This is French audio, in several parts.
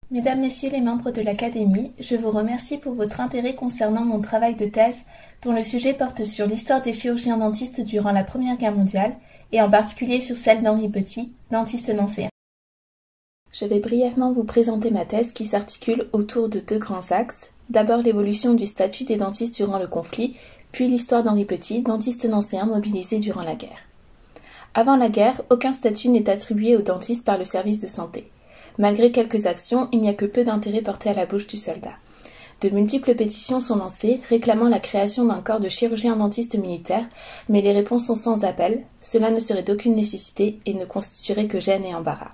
Mesdames, Messieurs les membres de l'Académie, je vous remercie pour votre intérêt concernant mon travail de thèse dont le sujet porte sur l'histoire des chirurgiens dentistes durant la Première Guerre mondiale et en particulier sur celle d'Henri Petit, dentiste nancéen. Je vais brièvement vous présenter ma thèse qui s'articule autour de deux grands axes. D'abord l'évolution du statut des dentistes durant le conflit, puis l'histoire d'Henri Petit, dentiste nancéen mobilisé durant la guerre. Avant la guerre, aucun statut n'est attribué aux dentistes par le service de santé. Malgré quelques actions, il n'y a que peu d'intérêt porté à la bouche du soldat. De multiples pétitions sont lancées, réclamant la création d'un corps de chirurgiens dentistes militaires, mais les réponses sont sans appel, cela ne serait d'aucune nécessité et ne constituerait que gêne et embarras.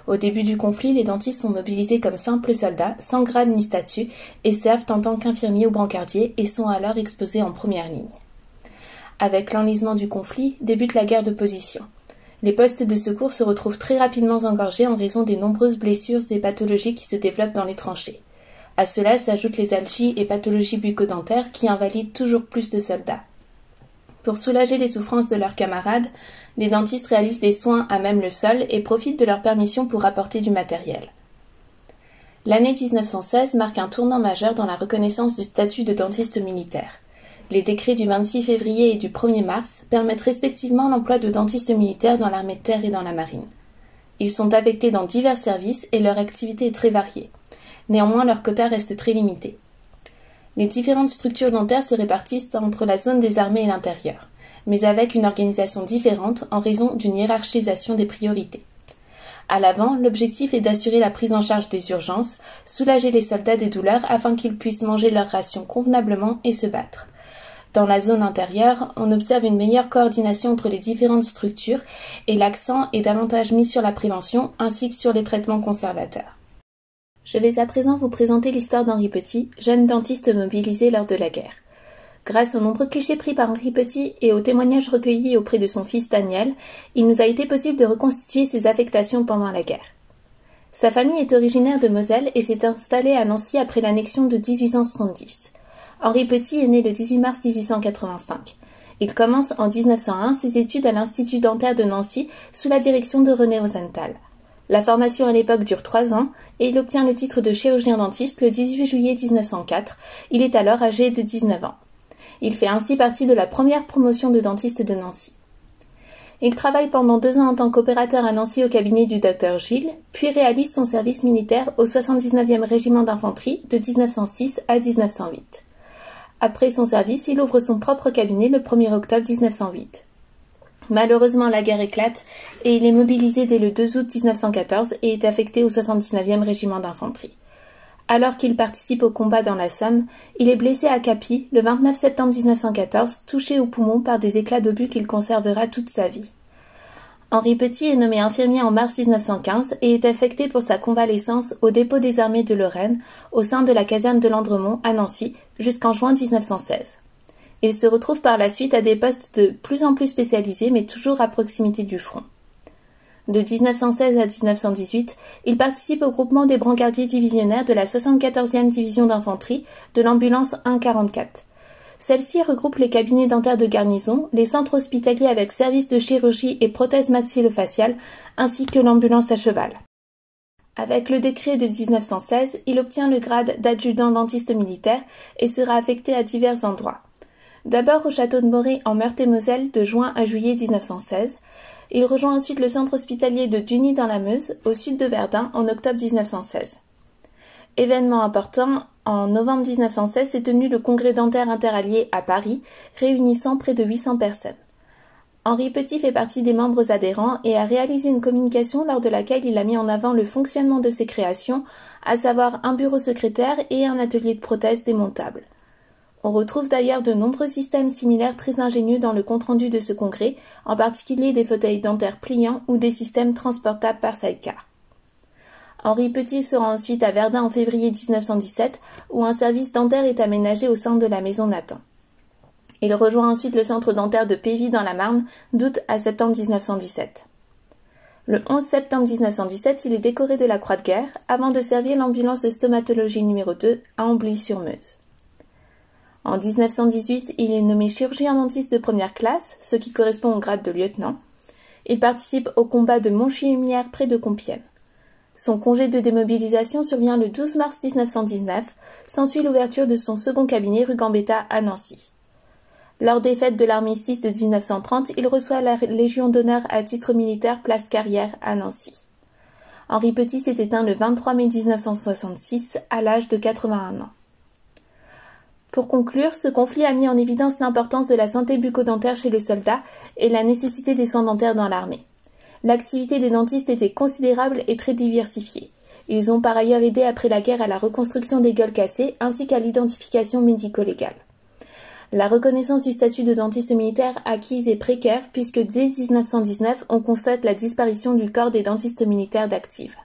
Au début du conflit, les dentistes sont mobilisés comme simples soldats, sans grade ni statut, et servent en tant qu'infirmiers ou brancardiers et sont alors exposés en première ligne. Avec l'enlisement du conflit, débute la guerre de position. Les postes de secours se retrouvent très rapidement engorgés en raison des nombreuses blessures et pathologies qui se développent dans les tranchées. À cela s'ajoutent les algies et pathologies bucco-dentaires qui invalident toujours plus de soldats. Pour soulager les souffrances de leurs camarades, les dentistes réalisent des soins à même le sol et profitent de leur permission pour apporter du matériel. L'année 1916 marque un tournant majeur dans la reconnaissance du statut de dentiste militaire. Les décrets du 26 février et du 1er mars permettent respectivement l'emploi de dentistes militaires dans l'armée de terre et dans la marine. Ils sont affectés dans divers services et leur activité est très variée. Néanmoins, leur quota reste très limité. Les différentes structures dentaires se répartissent entre la zone des armées et l'intérieur, mais avec une organisation différente en raison d'une hiérarchisation des priorités. À l'avant, l'objectif est d'assurer la prise en charge des urgences, soulager les soldats des douleurs afin qu'ils puissent manger leurs rations convenablement et se battre. Dans la zone intérieure, on observe une meilleure coordination entre les différentes structures et l'accent est davantage mis sur la prévention ainsi que sur les traitements conservateurs. Je vais à présent vous présenter l'histoire d'Henri Petit, jeune dentiste mobilisé lors de la guerre. Grâce aux nombreux clichés pris par Henri Petit et aux témoignages recueillis auprès de son fils Daniel, il nous a été possible de reconstituer ses affectations pendant la guerre. Sa famille est originaire de Moselle et s'est installée à Nancy après l'annexion de 1870. Henri Petit est né le 18 mars 1885. Il commence en 1901 ses études à l'Institut dentaire de Nancy sous la direction de René Rosenthal. La formation à l'époque dure 3 ans et il obtient le titre de chirurgien dentiste le 18 juillet 1904. Il est alors âgé de 19 ans. Il fait ainsi partie de la première promotion de dentistes de Nancy. Il travaille pendant 2 ans en tant qu'opérateur à Nancy au cabinet du docteur Gilles, puis réalise son service militaire au 79e régiment d'infanterie de 1906 à 1908. Après son service, il ouvre son propre cabinet le 1er octobre 1908. Malheureusement, la guerre éclate et il est mobilisé dès le 2 août 1914 et est affecté au 79e régiment d'infanterie. Alors qu'il participe au combat dans la Somme, il est blessé à Capi le 29 septembre 1914, touché au poumon par des éclats d'obus qu'il conservera toute sa vie. Henri Petit est nommé infirmier en mars 1915 et est affecté pour sa convalescence au dépôt des armées de Lorraine, au sein de la caserne de Landremont à Nancy, jusqu'en juin 1916. Il se retrouve par la suite à des postes de plus en plus spécialisés, mais toujours à proximité du front. De 1916 à 1918, il participe au groupement des brancardiers divisionnaires de la 74e division d'infanterie de l'ambulance 144. Celle-ci regroupe les cabinets dentaires de garnison, les centres hospitaliers avec services de chirurgie et prothèses maxillofaciales, ainsi que l'ambulance à cheval. Avec le décret de 1916, il obtient le grade d'adjudant dentiste militaire et sera affecté à divers endroits. D'abord au château de Morée en Meurthe-et-Moselle de juin à juillet 1916. Il rejoint ensuite le centre hospitalier de Duny dans la Meuse, au sud de Verdun, en octobre 1916. Événement important, en novembre 1916 s'est tenu le congrès dentaire interallié à Paris, réunissant près de 800 personnes. Henri Petit fait partie des membres adhérents et a réalisé une communication lors de laquelle il a mis en avant le fonctionnement de ses créations, à savoir un bureau secrétaire et un atelier de prothèses démontables. On retrouve d'ailleurs de nombreux systèmes similaires très ingénieux dans le compte-rendu de ce congrès, en particulier des fauteuils dentaires pliants ou des systèmes transportables par sidecar. Henri Petit se rend ensuite à Verdun en février 1917, où un service dentaire est aménagé au sein de la maison Nathan. Il rejoint ensuite le centre dentaire de Pévy dans la Marne, d'août à septembre 1917. Le 11 septembre 1917, il est décoré de la Croix de guerre, avant de servir l'ambulance de stomatologie numéro 2 à Ambly-sur-Meuse. En 1918, il est nommé chirurgien dentiste de première classe, ce qui correspond au grade de lieutenant. Il participe au combat de Monchy-Humières près de Compiègne. Son congé de démobilisation survient le 12 mars 1919, s'ensuit l'ouverture de son second cabinet rue Gambetta à Nancy. Lors des fêtes de l'armistice de 1930, il reçoit la Légion d'honneur à titre militaire place Carrière à Nancy. Henri Petit s'est éteint le 23 mai 1966 à l'âge de 81 ans. Pour conclure, ce conflit a mis en évidence l'importance de la santé bucco-dentaire chez le soldat et la nécessité des soins dentaires dans l'armée. L'activité des dentistes était considérable et très diversifiée. Ils ont par ailleurs aidé après la guerre à la reconstruction des gueules cassées ainsi qu'à l'identification médico-légale. La reconnaissance du statut de dentiste militaire acquise est précaire puisque dès 1919, on constate la disparition du corps des dentistes militaires d'active.